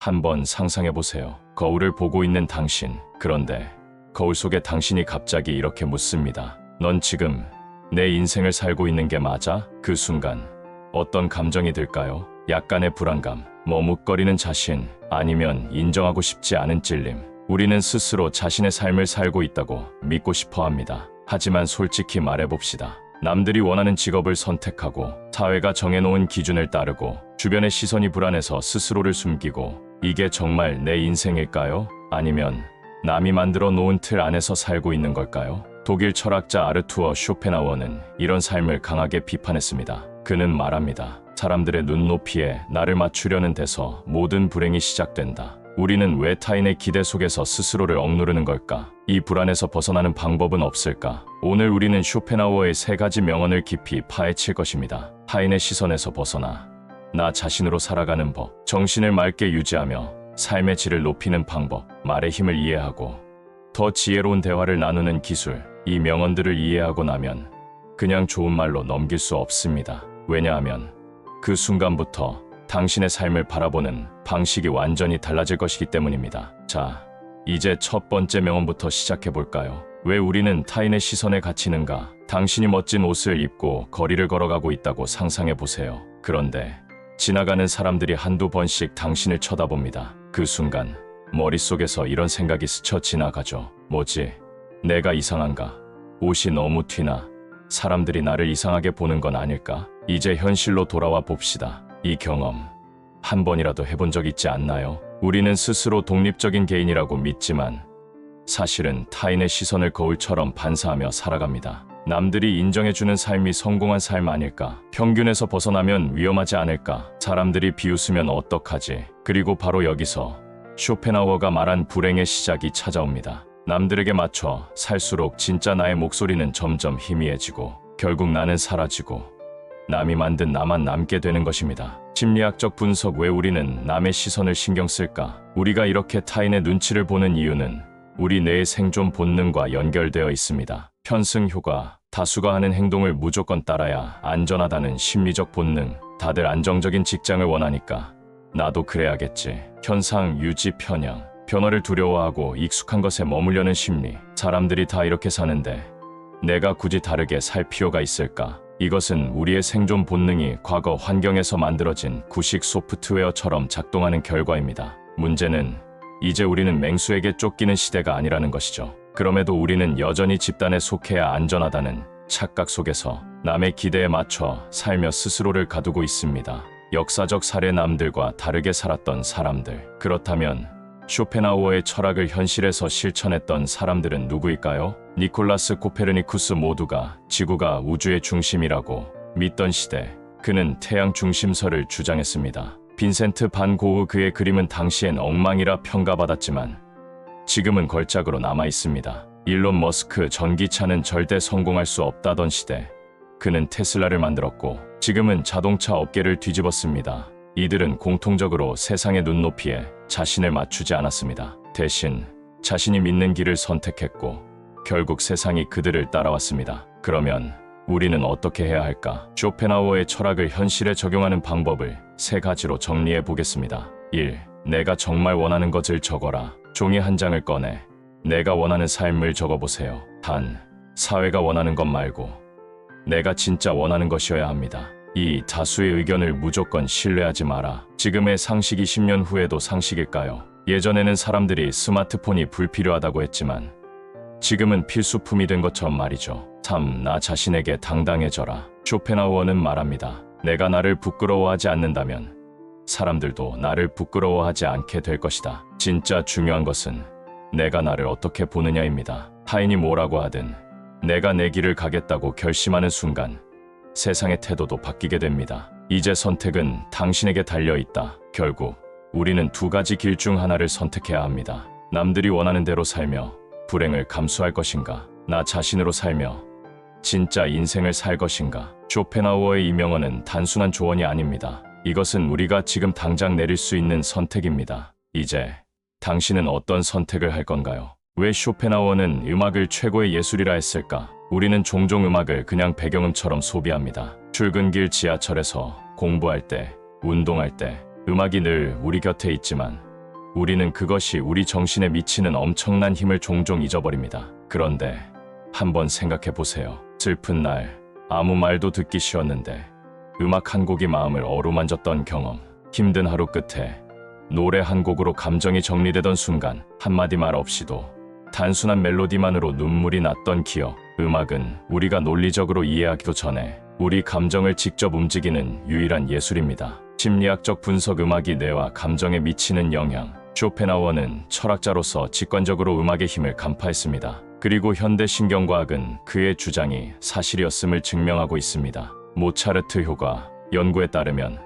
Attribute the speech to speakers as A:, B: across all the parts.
A: 한번 상상해 보세요. 거울을 보고 있는 당신. 그런데 거울 속에 당신이 갑자기 이렇게 묻습니다. 넌 지금 내 인생을 살고 있는 게 맞아? 그 순간 어떤 감정이 들까요? 약간의 불안감, 머뭇거리는 자신, 아니면 인정하고 싶지 않은 찔림. 우리는 스스로 자신의 삶을 살고 있다고 믿고 싶어 합니다. 하지만 솔직히 말해봅시다. 남들이 원하는 직업을 선택하고 사회가 정해놓은 기준을 따르고 주변의 시선이 불안해서 스스로를 숨기고, 이게 정말 내 인생일까요? 아니면 남이 만들어 놓은 틀 안에서 살고 있는 걸까요? 독일 철학자 아르투어 쇼펜하우어는 이런 삶을 강하게 비판했습니다. 그는 말합니다. 사람들의 눈높이에 나를 맞추려는 데서 모든 불행이 시작된다. 우리는 왜 타인의 기대 속에서 스스로를 억누르는 걸까? 이 불안에서 벗어나는 방법은 없을까? 오늘 우리는 쇼펜하우어의 3가지 명언을 깊이 파헤칠 것입니다. 타인의 시선에서 벗어나 나 자신으로 살아가는 법, 정신을 맑게 유지하며 삶의 질을 높이는 방법, 말의 힘을 이해하고 더 지혜로운 대화를 나누는 기술. 이 명언들을 이해하고 나면 그냥 좋은 말로 넘길 수 없습니다. 왜냐하면 그 순간부터 당신의 삶을 바라보는 방식이 완전히 달라질 것이기 때문입니다. 자, 이제 첫 번째 명언부터 시작해 볼까요? 왜 우리는 타인의 시선에 갇히는가? 당신이 멋진 옷을 입고 거리를 걸어가고 있다고 상상해 보세요. 그런데 지나가는 사람들이 한두 번씩 당신을 쳐다봅니다. 그 순간 머릿속에서 이런 생각이 스쳐 지나가죠. 뭐지? 내가 이상한가? 옷이 너무 튀나? 사람들이 나를 이상하게 보는 건 아닐까? 이제 현실로 돌아와 봅시다. 이 경험 한 번이라도 해본 적 있지 않나요? 우리는 스스로 독립적인 개인이라고 믿지만 사실은 타인의 시선을 거울처럼 반사하며 살아갑니다. 남들이 인정해주는 삶이 성공한 삶 아닐까? 평균에서 벗어나면 위험하지 않을까? 사람들이 비웃으면 어떡하지? 그리고 바로 여기서 쇼펜하우어가 말한 불행의 시작이 찾아옵니다. 남들에게 맞춰 살수록 진짜 나의 목소리는 점점 희미해지고 결국 나는 사라지고 남이 만든 나만 남게 되는 것입니다. 심리학적 분석. 왜 우리는 남의 시선을 신경 쓸까? 우리가 이렇게 타인의 눈치를 보는 이유는 우리 뇌의 생존 본능과 연결되어 있습니다. 편승 효과. 다수가 하는 행동을 무조건 따라야 안전하다는 심리적 본능. 다들 안정적인 직장을 원하니까 나도 그래야겠지. 현상 유지 편향. 변화를 두려워하고 익숙한 것에 머물려는 심리. 사람들이 다 이렇게 사는데 내가 굳이 다르게 살 필요가 있을까? 이것은 우리의 생존 본능이 과거 환경에서 만들어진 구식 소프트웨어처럼 작동하는 결과입니다. 문제는 이제 우리는 맹수에게 쫓기는 시대가 아니라는 것이죠. 그럼에도 우리는 여전히 집단에 속해야 안전하다는 착각 속에서 남의 기대에 맞춰 살며 스스로를 가두고 있습니다. 역사적 사례. 남들과 다르게 살았던 사람들. 그렇다면 쇼펜하우어의 철학을 현실에서 실천했던 사람들은 누구일까요? 니콜라스 코페르니쿠스. 모두가 지구가 우주의 중심이라고 믿던 시대, 그는 태양 중심설을 주장했습니다. 빈센트 반 고흐. 그의 그림은 당시엔 엉망이라 평가받았지만 지금은 걸작으로 남아 있습니다. 일론 머스크. 전기차는 절대 성공할 수 없다던 시대, 그는 테슬라를 만들었고 지금은 자동차 업계를 뒤집었습니다. 이들은 공통적으로 세상의 눈높이에 자신을 맞추지 않았습니다. 대신 자신이 믿는 길을 선택했고 결국 세상이 그들을 따라왔습니다. 그러면 우리는 어떻게 해야 할까? 쇼펜하우어의 철학을 현실에 적용하는 방법을 3가지로 정리해 보겠습니다. 1. 내가 정말 원하는 것을 적어라. 종이 한 장을 꺼내 내가 원하는 삶을 적어보세요. 단, 사회가 원하는 것 말고 내가 진짜 원하는 것이어야 합니다. 이 다수의 의견을 무조건 신뢰하지 마라. 지금의 상식이 10년 후에도 상식일까요? 예전에는 사람들이 스마트폰이 불필요하다고 했지만 지금은 필수품이 된 것처럼 말이죠. 3. 나 자신에게 당당해져라. 쇼펜하우어는 말합니다. 내가 나를 부끄러워하지 않는다면 사람들도 나를 부끄러워하지 않게 될 것이다. 진짜 중요한 것은 내가 나를 어떻게 보느냐입니다. 타인이 뭐라고 하든 내가 내 길을 가겠다고 결심하는 순간 세상의 태도도 바뀌게 됩니다. 이제 선택은 당신에게 달려있다. 결국 우리는 2가지 길 중 하나를 선택해야 합니다. 남들이 원하는 대로 살며 불행을 감수할 것인가? 나 자신으로 살며 진짜 인생을 살 것인가? 쇼펜하우어의 이 명언은 단순한 조언이 아닙니다. 이것은 우리가 지금 당장 내릴 수 있는 선택입니다. 이제 당신은 어떤 선택을 할 건가요? 왜 쇼펜하우어는 음악을 최고의 예술이라 했을까? 우리는 종종 음악을 그냥 배경음처럼 소비합니다. 출근길, 지하철에서, 공부할 때, 운동할 때 음악이 늘 우리 곁에 있지만 우리는 그것이 우리 정신에 미치는 엄청난 힘을 종종 잊어버립니다. 그런데 한번 생각해 보세요. 슬픈 날, 아무 말도 듣기 싫었는데 음악 한 곡이 마음을 어루만졌던 경험, 힘든 하루 끝에 노래 한 곡으로 감정이 정리되던 순간, 한마디 말 없이도 단순한 멜로디만으로 눈물이 났던 기억. 음악은 우리가 논리적으로 이해하기도 전에 우리 감정을 직접 움직이는 유일한 예술입니다. 심리학적 분석, 음악이 뇌와 감정에 미치는 영향. 쇼펜하우어는 철학자로서 직관적으로 음악의 힘을 간파했습니다. 그리고 현대 신경과학은 그의 주장이 사실이었음을 증명하고 있습니다. 모차르트 효과. 연구에 따르면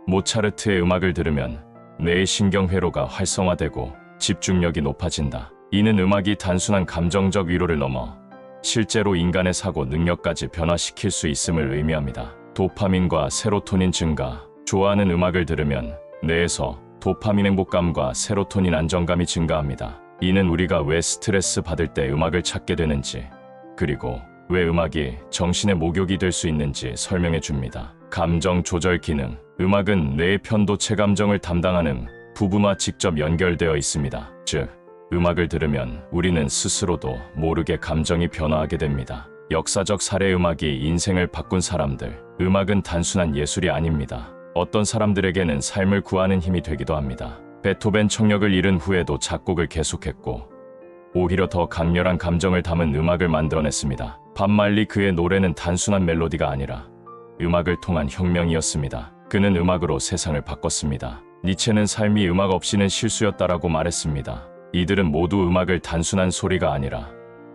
A: 모차르트의 음악을 들으면 뇌의 신경회로가 활성화되고 집중력이 높아진다. 이는 음악이 단순한 감정적 위로를 넘어 실제로 인간의 사고 능력까지 변화시킬 수 있음을 의미합니다. 도파민과 세로토닌 증가. 좋아하는 음악을 들으면 뇌에서 도파민 행복감과 세로토닌 안정감이 증가합니다. 이는 우리가 왜 스트레스 받을 때 음악을 찾게 되는지, 그리고 왜 음악이 정신의 목욕이 될 수 있는지 설명해 줍니다. 감정 조절 기능. 음악은 뇌의 편도체 감정을 담당하는 부분과 직접 연결되어 있습니다. 즉, 음악을 들으면 우리는 스스로도 모르게 감정이 변화하게 됩니다. 역사적 사례. 음악이 인생을 바꾼 사람들. 음악은 단순한 예술이 아닙니다. 어떤 사람들에게는 삶을 구하는 힘이 되기도 합니다. 베토벤 청력을 잃은 후에도 작곡을 계속했고 오히려 더 강렬한 감정을 담은 음악을 만들어냈습니다. 밥 말리. 그의 노래는 단순한 멜로디가 아니라 음악을 통한 혁명이었습니다. 그는 음악으로 세상을 바꿨습니다. 니체는 삶이 음악 없이는 실수였다라고 말했습니다. 이들은 모두 음악을 단순한 소리가 아니라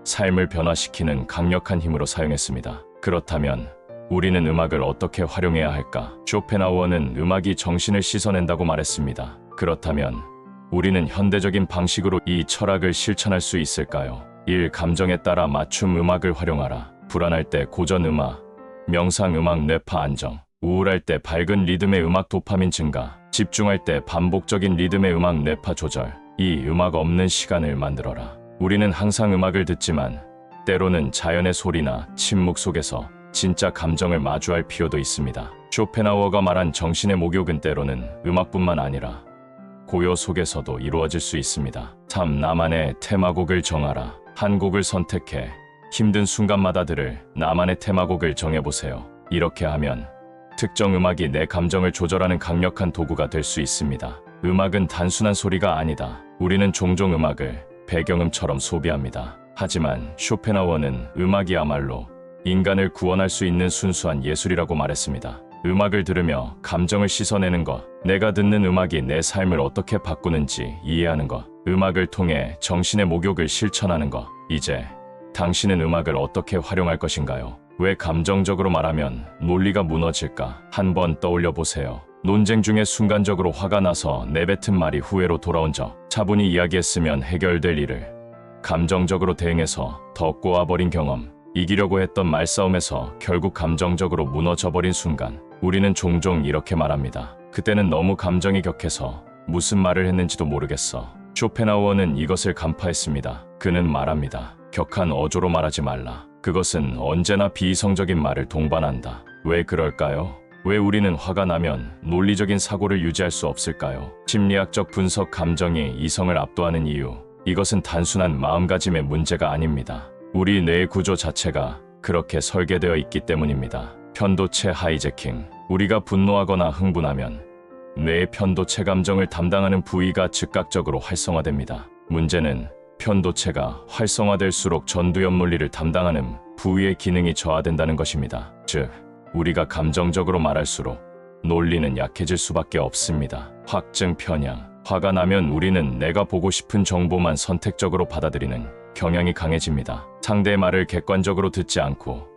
A: 삶을 변화시키는 강력한 힘으로 사용했습니다. 그렇다면 우리는 음악을 어떻게 활용해야 할까? 쇼펜하우어는 음악이 정신을 씻어낸다고 말했습니다. 그렇다면 우리는 현대적인 방식으로 이 철학을 실천할 수 있을까요? 1. 감정에 따라 맞춤 음악을 활용하라. 불안할 때 고전 음악, 명상 음악, 뇌파 안정. 우울할 때 밝은 리듬의 음악, 도파민 증가. 집중할 때 반복적인 리듬의 음악, 뇌파 조절. 2. 음악 없는 시간을 만들어라. 우리는 항상 음악을 듣지만 때로는 자연의 소리나 침묵 속에서 진짜 감정을 마주할 필요도 있습니다. 쇼펜하우어가 말한 정신의 목욕은 때로는 음악뿐만 아니라 고요 속에서도 이루어질 수 있습니다. 3. 나만의 테마곡을 정하라. 한 곡을 선택해 힘든 순간마다 들을 나만의 테마곡을 정해보세요. 이렇게 하면 특정 음악이 내 감정을 조절하는 강력한 도구가 될 수 있습니다. 음악은 단순한 소리가 아니다. 우리는 종종 음악을 배경음처럼 소비합니다. 하지만 쇼펜하우어는 음악이야말로 인간을 구원할 수 있는 순수한 예술이라고 말했습니다. 음악을 들으며 감정을 씻어내는 것, 내가 듣는 음악이 내 삶을 어떻게 바꾸는지 이해하는 것, 음악을 통해 정신의 목욕을 실천하는 것. 이제 당신은 음악을 어떻게 활용할 것인가요? 왜 감정적으로 말하면 논리가 무너질까? 한번 떠올려 보세요. 논쟁 중에 순간적으로 화가 나서 내뱉은 말이 후회로 돌아온 적, 차분히 이야기했으면 해결될 일을 감정적으로 대응해서 더 꼬아버린 경험, 이기려고 했던 말싸움에서 결국 감정적으로 무너져버린 순간. 우리는 종종 이렇게 말합니다. 그때는 너무 감정이 격해서 무슨 말을 했는지도 모르겠어. 쇼펜하우어는 이것을 간파했습니다. 그는 말합니다. 격한 어조로 말하지 말라. 그것은 언제나 비이성적인 말을 동반한다. 왜 그럴까요? 왜 우리는 화가 나면 논리적인 사고를 유지할 수 없을까요? 심리학적 분석. 감정이 이성을 압도하는 이유. 이것은 단순한 마음가짐의 문제가 아닙니다. 우리 뇌의 구조 자체가 그렇게 설계되어 있기 때문입니다. 편도체 하이제킹. 우리가 분노하거나 흥분하면 뇌의 편도체 감정을 담당하는 부위가 즉각적으로 활성화됩니다. 문제는 편도체가 활성화될수록 전두엽 물리를 담당하는 부위의 기능이 저하된다는 것입니다. 즉, 우리가 감정적으로 말할수록 논리는 약해질 수밖에 없습니다. 확증 편향. 화가 나면 우리는 내가 보고 싶은 정보만 선택적으로 받아들이는 경향이 강해집니다. 상대의 말을 객관적으로 듣지 않고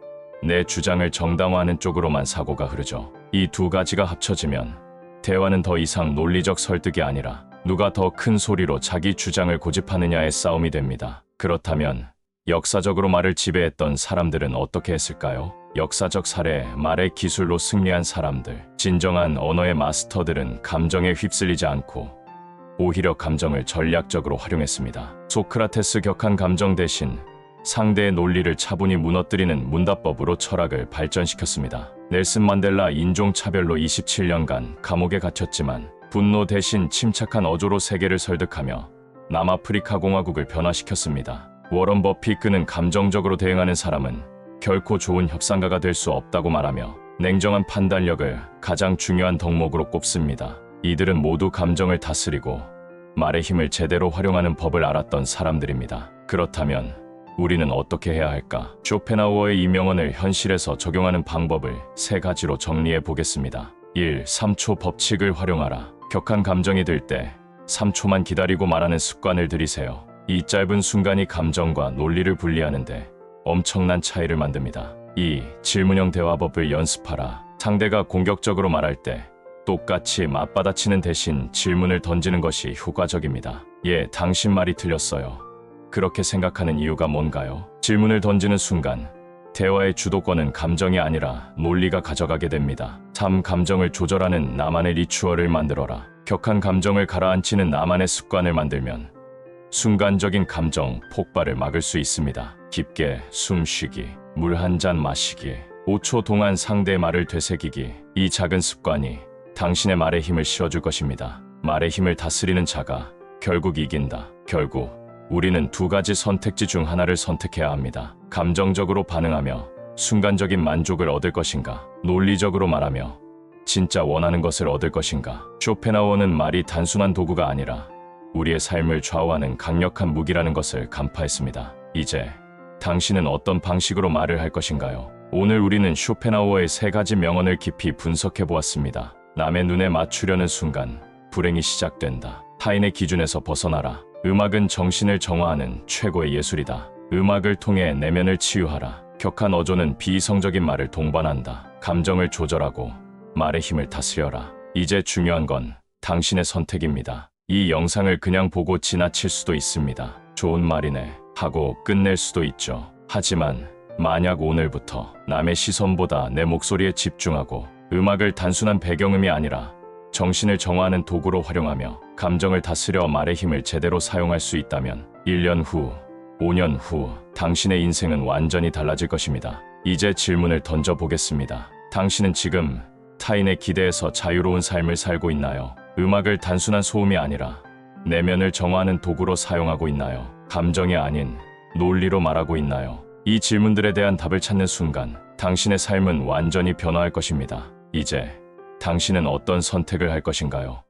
A: 내 주장을 정당화하는 쪽으로만 사고가 흐르죠. 이 두 가지가 합쳐지면 대화는 더 이상 논리적 설득이 아니라 누가 더 큰 소리로 자기 주장을 고집하느냐의 싸움이 됩니다. 그렇다면 역사적으로 말을 지배했던 사람들은 어떻게 했을까요? 역사적 사례, 말의 기술로 승리한 사람들. 진정한 언어의 마스터들은 감정에 휩쓸리지 않고 오히려 감정을 전략적으로 활용했습니다. 소크라테스 격한 감정 대신 상대의 논리를 차분히 무너뜨리는 문답법으로 철학을 발전시켰습니다. 넬슨 만델라 인종차별로 27년간 감옥에 갇혔지만 분노 대신 침착한 어조로 세계를 설득하며 남아프리카 공화국을 변화시켰습니다. 워런 버핏, 그는 감정적으로 대응하는 사람은 결코 좋은 협상가가 될 수 없다고 말하며 냉정한 판단력을 가장 중요한 덕목으로 꼽습니다. 이들은 모두 감정을 다스리고 말의 힘을 제대로 활용하는 법을 알았던 사람들입니다. 그렇다면 우리는 어떻게 해야 할까? 쇼펜하우어의 이 명언을 현실에서 적용하는 방법을 세 가지로 정리해 보겠습니다. 1. 3초 법칙을 활용하라. 격한 감정이 들 때 3초만 기다리고 말하는 습관을 들이세요. 이 짧은 순간이 감정과 논리를 분리하는데 엄청난 차이를 만듭니다. 2. 질문형 대화법을 연습하라. 상대가 공격적으로 말할 때 똑같이 맞받아치는 대신 질문을 던지는 것이 효과적입니다. 예, 당신 말이 틀렸어요. 그렇게 생각하는 이유가 뭔가요? 질문을 던지는 순간 대화의 주도권은 감정이 아니라 논리가 가져가게 됩니다. 3. 감정을 조절하는 나만의 리추얼을 만들어라. 격한 감정을 가라앉히는 나만의 습관을 만들면 순간적인 감정 폭발을 막을 수 있습니다. 깊게 숨쉬기, 물 한 잔 마시기, 5초 동안 상대의 말을 되새기기. 이 작은 습관이 당신의 말에 힘을 실어줄 것입니다. 말의 힘을 다스리는 자가 결국 이긴다. 결국 우리는 두 가지 선택지 중 하나를 선택해야 합니다. 감정적으로 반응하며 순간적인 만족을 얻을 것인가, 논리적으로 말하며 진짜 원하는 것을 얻을 것인가. 쇼펜하우어는 말이 단순한 도구가 아니라 우리의 삶을 좌우하는 강력한 무기라는 것을 간파했습니다. 이제 당신은 어떤 방식으로 말을 할 것인가요? 오늘 우리는 쇼펜하우어의 세 가지 명언을 깊이 분석해 보았습니다. 남의 눈에 맞추려는 순간 불행이 시작된다. 타인의 기준에서 벗어나라. 음악은 정신을 정화하는 최고의 예술이다. 음악을 통해 내면을 치유하라. 격한 어조는 비이성적인 말을 동반한다. 감정을 조절하고 말의 힘을 다스려라. 이제 중요한 건 당신의 선택입니다. 이 영상을 그냥 보고 지나칠 수도 있습니다. 좋은 말이네 하고 끝낼 수도 있죠. 하지만 만약 오늘부터 남의 시선보다 내 목소리에 집중하고 음악을 단순한 배경음이 아니라 정신을 정화하는 도구로 활용하며 감정을 다스려 말의 힘을 제대로 사용할 수 있다면 1년 후, 5년 후 당신의 인생은 완전히 달라질 것입니다. 이제 질문을 던져보겠습니다. 당신은 지금 타인의 기대에서 자유로운 삶을 살고 있나요? 음악을 단순한 소음이 아니라 내면을 정화하는 도구로 사용하고 있나요? 감정이 아닌 논리로 말하고 있나요? 이 질문들에 대한 답을 찾는 순간 당신의 삶은 완전히 변화할 것입니다. 이제 당신은 어떤 선택을 할 것인가요?